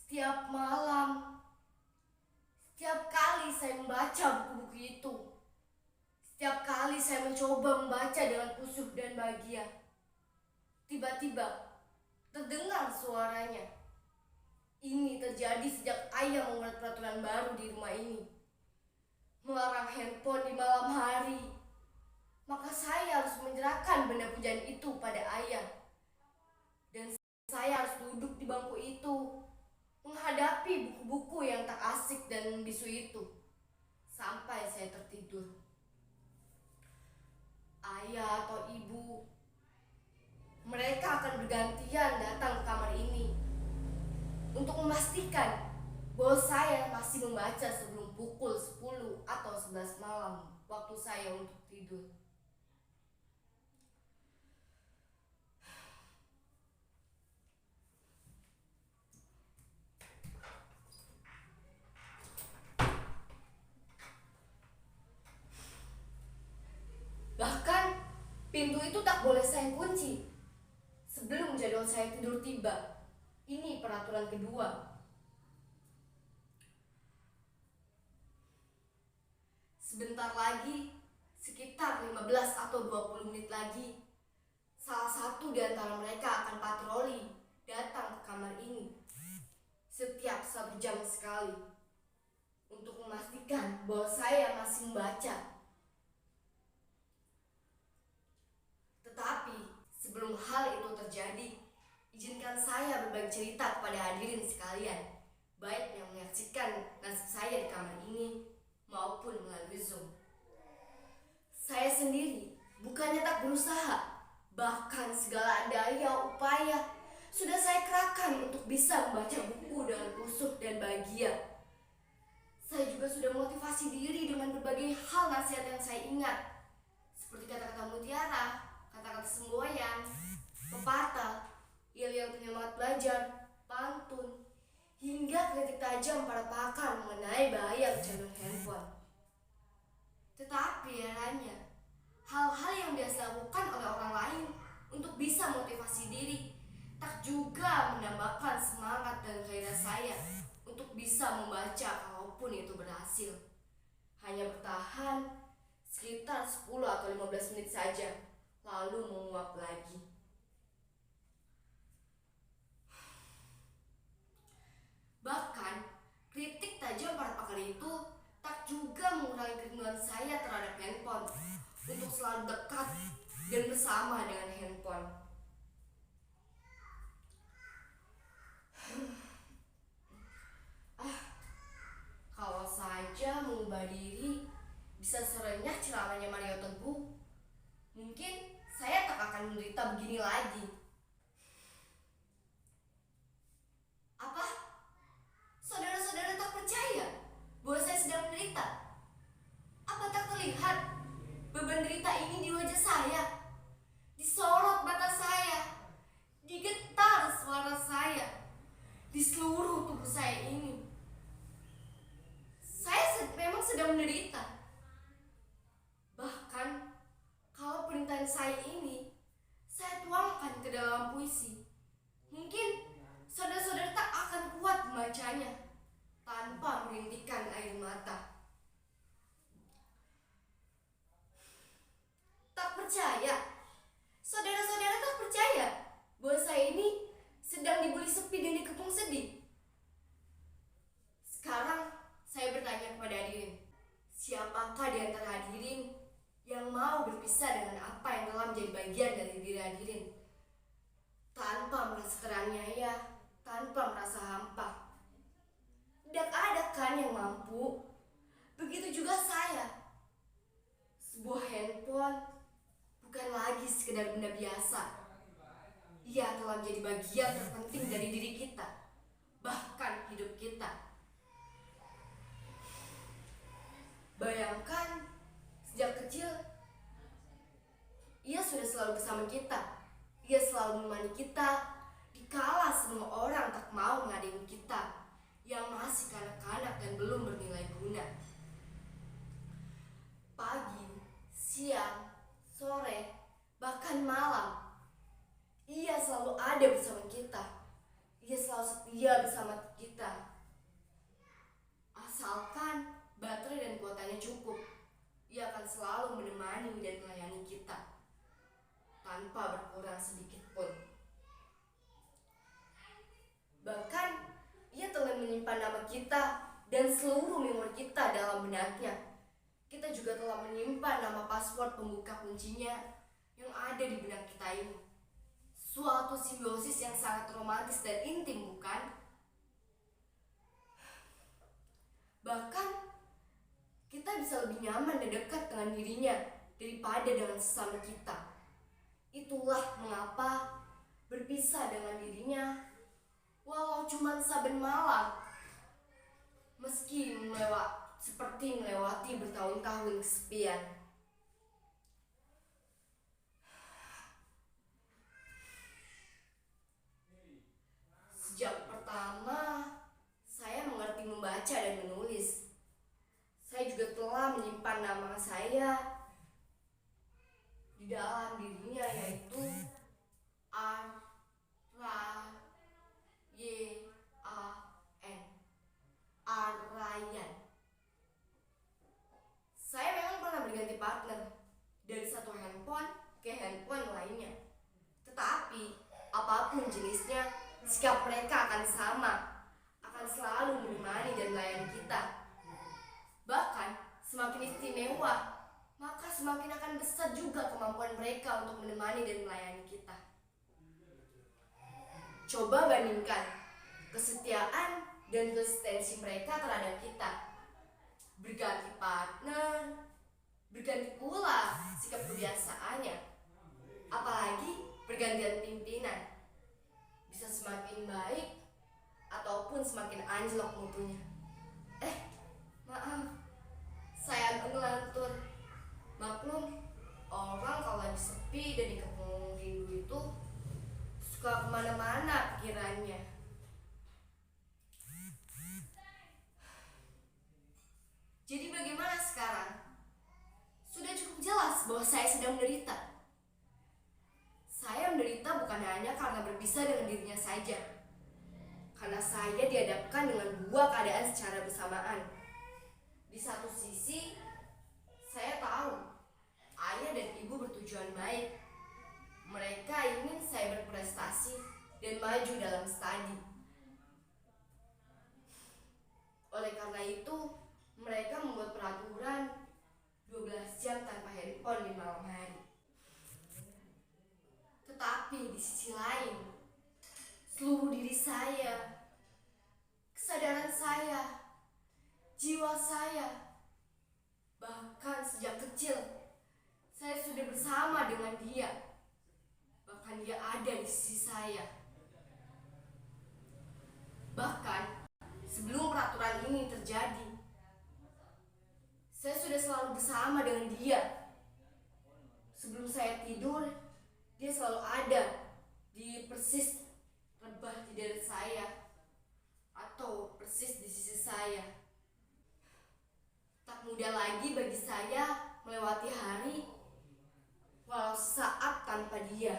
Setiap malam, setiap kali saya membaca buku-buku itu, setiap kali saya mencoba membaca dengan khusyuk dan bahagia, tiba-tiba terdengar suaranya. Ini terjadi sejak ayah membuat peraturan baru di rumah ini, melarang handphone di malam hari. Maka saya harus menyerahkan benda pujaan itu pada ayah. Dan saya harus duduk di bangku itu, menghadapi buku-buku yang tak asik dan bisu itu, sampai saya tertidur. Ayah atau ibu, mereka akan bergantian datang ke kamar ini untuk memastikan bahwa saya masih membaca sebelum pukul 10 atau 11 malam waktu saya untuk tidur. Bahkan pintu itu tak boleh saya kunci sebelum jadwal saya tidur tiba. Ini peraturan kedua. Sebentar lagi, sekitar 15 atau 20 menit lagi, salah satu di antara mereka akan patroli datang ke kamar ini setiap 1 jam sekali untuk memastikan bahwa saya masih membaca. Tetapi sebelum hal itu terjadi, izinkan saya berbagi cerita kepada hadirin sekalian, baik yang menyaksikan nasib saya di kamar ini maupun melalui Zoom. Saya sendiri bukannya tak berusaha, bahkan segala daya upaya sudah saya kerahkan untuk bisa membaca buku dengan khusyuk dan bahagia. Saya juga sudah motivasi diri dengan berbagai hal nasihat yang saya ingat, seperti kata-kata mutiara, kata-kata semboyan, pepatah, yel-yel penyemangat belajar, pantun, hingga kritik tajam para pakar mengenai bahaya kecanduan handphone. Tetapi herannya, hal-hal yang biasa dilakukan oleh orang lain untuk bisa motivasi diri tak juga menambahkan semangat dan gairah saya untuk bisa membaca kalaupun itu berhasil. Hanya bertahan sekitar 10 atau 15 menit saja, lalu menguap lagi. Bahkan, kritik tajam para pakar itu tak juga mengurangi kerinduan saya terhadap handphone untuk selalu dekat dan bersama dengan handphone. Kalau saja mengubah diri bisa serenyah ceramahnya Mario Teguh, mungkin saya tak akan menderita begini lagi. Apa? Saudara-saudara tak percaya bahwa saya sedang menderita? Apa tak terlihat beban derita ini di wajah saya, disorot mata saya, digetar suara saya, di seluruh tubuh saya ini? Saya memang sedang menderita. Bahkan, kalau perintahan saya ini saya tuangkan ke dalam puisi, mungkin saudara-saudara tak akan kuat membacanya tanpa merintikkan air mata. Tak percaya? Saudara-saudara tak percaya bahwa saya ini sedang dibuli sepi dan dikepung sedih? Sekarang saya bertanya kepada hadirin, siapakah di antara hadirin yang mau berpisah dengan apa yang telah menjadi bagian dari diri hadirin, tanpa merasa teraniaya, tanpa merasa hampa? Tidak ada kan yang mampu? Begitu juga saya. Sebuah handphone bukan lagi sekedar benda biasa. Ia telah menjadi bagian terpenting dari diri kita, bahkan hidup kita. Bayangkan, sejak kecil ia sudah selalu bersama kita. Ia selalu menemani kita dikala semua orang tak mau mengadili kita yang masih kanak-kanak dan belum bernilai guna. Pagi, siang, sore, bahkan malam, ia selalu ada bersama kita. Ia selalu setia bersama kita menemani dan melayani kita tanpa berkurang sedikit pun. Bahkan ia telah menyimpan nama kita dan seluruh memori kita dalam benaknya. Kita juga telah menyimpan nama password pembuka kuncinya yang ada di benak kita ini. Suatu simbiosis yang sangat romantis dan intim, bukan? Bahkan kita bisa lebih nyaman dan dekat dengan dirinya daripada dengan sesama kita. Itulah mengapa berpisah dengan dirinya walau cuma saben malam, meski seperti melewati bertahun-tahun kesepian. Sejak pertama saya mengerti membaca dan menulis, saya juga telah menyimpan nama saya di dalam dirinya, yaitu Arrayan. Saya memang pernah berganti partner dari satu handphone ke handphone lainnya. Tetapi apapun jenisnya, sikap mereka akan sama, akan selalu menemani dan melayani kita. Bahkan semakin istimewa, maka semakin akan besar juga kemampuan mereka untuk menemani dan melayani kita. Coba bandingkan kesetiaan dan konsistensi mereka terhadap kita. Berganti partner, berganti pula sikap kebiasaannya. Apalagi pergantian pimpinan, bisa semakin baik ataupun semakin anjlok mutunya. Maaf, saya agak ngelantur. Maklum, orang kalau lagi sepi dan dikepung rindu itu suka kemana-mana pikirannya. Jadi bagaimana sekarang? Sudah cukup jelas bahwa saya sedang menderita. Saya menderita bukan hanya karena berpisah dengan dirinya saja, karena saya dihadapkan dengan dua keadaan secara bersamaan. Di satu sisi, saya tahu ayah dan ibu bertujuan baik. Mereka ingin saya berprestasi dan maju dalam studi. Oleh karena itu, mereka membuat peraturan 12 jam tanpa handphone di malam hari. Tetapi di sisi lain, seluruh diri saya, kesadaran saya, jiwa saya, bahkan sejak kecil, saya sudah bersama dengan dia. Bahkan dia ada di sisi saya. Bahkan sebelum peraturan ini terjadi, saya sudah selalu bersama dengan dia. Sebelum saya tidur, dia selalu ada di persis rebah tidur saya atau persis di sisi saya. Tak mudah lagi bagi saya melewati hari walau saat tanpa dia.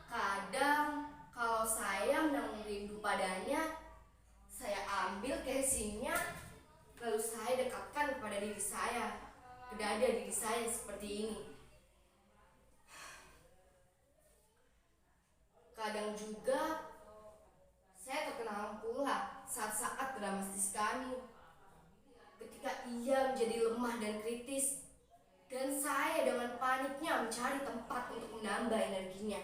Kadang kalau saya menanggung rindu padanya, saya ambil casingnya, lalu saya dekatkan kepada diri saya, ke dada diri saya seperti ini. Kadang juga saya terkenal pula saat-saat dramatis kami, ketika ia menjadi lemah dan kritis, dan saya dengan paniknya mencari tempat untuk menambah energinya.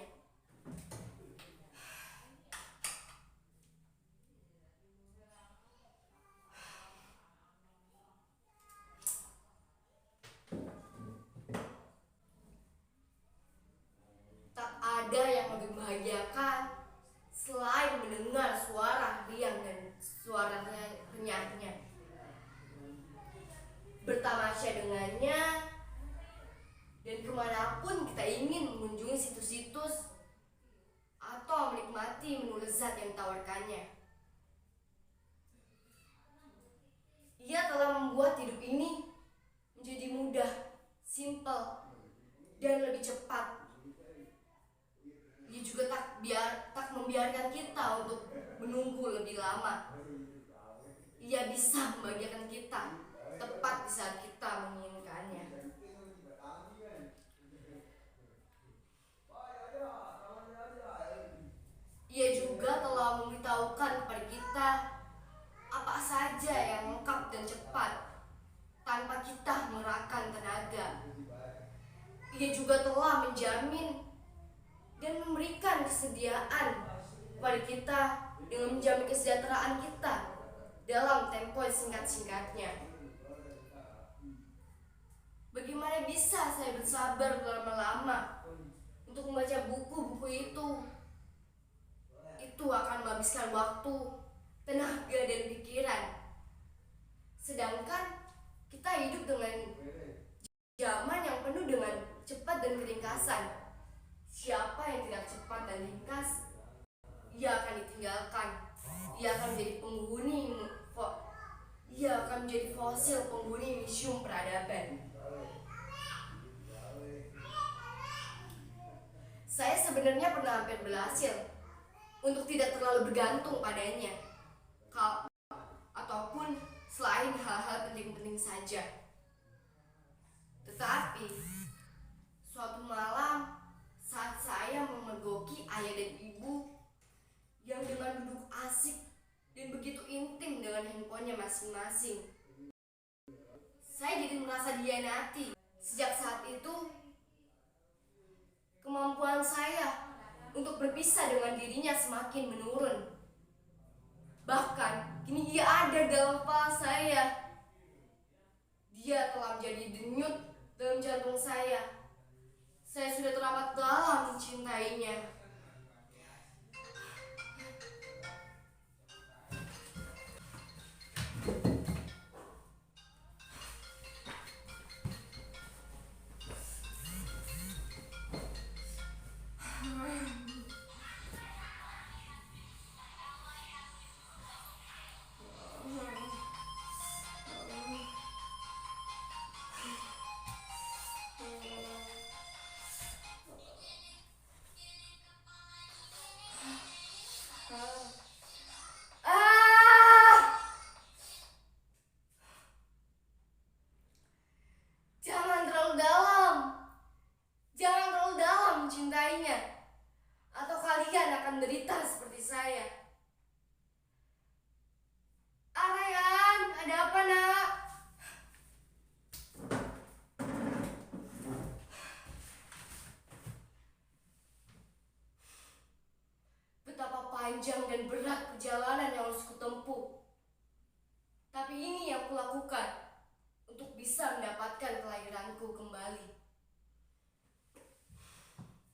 Tak ada yang lebih membahagiakan selain mendengar suara riang dan suara renyahnya. Bertamasya dengannya, dan kemanapun kita ingin mengunjungi situs-situs atau menikmati menu lezat yang ditawarkannya. Ia telah membuat hidup ini menjadi mudah, simpel, dan lebih cepat. Ia juga tak membiarkan kita untuk menunggu lebih lama. Ia bisa membahagiakan kita tepat di saat kita menginginkannya. Ia juga telah memberitahukan kepada kita apa saja yang lengkap dan cepat tanpa kita mengerahkan tenaga. Ia juga telah menjamin dan memberikan kesediaan kepada kita dengan menjamin kesejahteraan kita dalam tempo singkat-singkatnya. Bagaimana bisa saya bersabar berlama-lama untuk membaca buku-buku itu? Itu akan menghabiskan waktu, tenaga, dan pikiran. Sedangkan kita hidup dengan zaman yang penuh dengan cepat dan keringkasan. Siapa yang tidak cepat dan ringkas, ia akan ditinggalkan. Ia akan menjadi fosil penghuni museum peradaban. Saya sebenarnya pernah hampir berhasil untuk tidak terlalu bergantung padanya, ataupun selain hal-hal penting-penting saja. Tetapi suatu malam saat saya memergoki ayah dan ibu yang dengan duduk asik dan begitu intim dengan handphonenya masing-masing, saya jadi merasa dihianati. Sejak saat itu, kemampuan saya untuk berpisah dengan dirinya semakin menurun. Bahkan kini ia ada dalam kepala saya. Dia telah menjadi denyut dalam jantung saya. Saya sudah teramat dalam mencintainya. Jangan terlalu dalam mencintainya, atau kalian akan menderita seperti saya. Ryan, ada apa nak? Betapa panjang dan berat perjalanan yang harus kutempuh. Tapi ini yang kulakukan untuk bisa mendapatkan kelahiran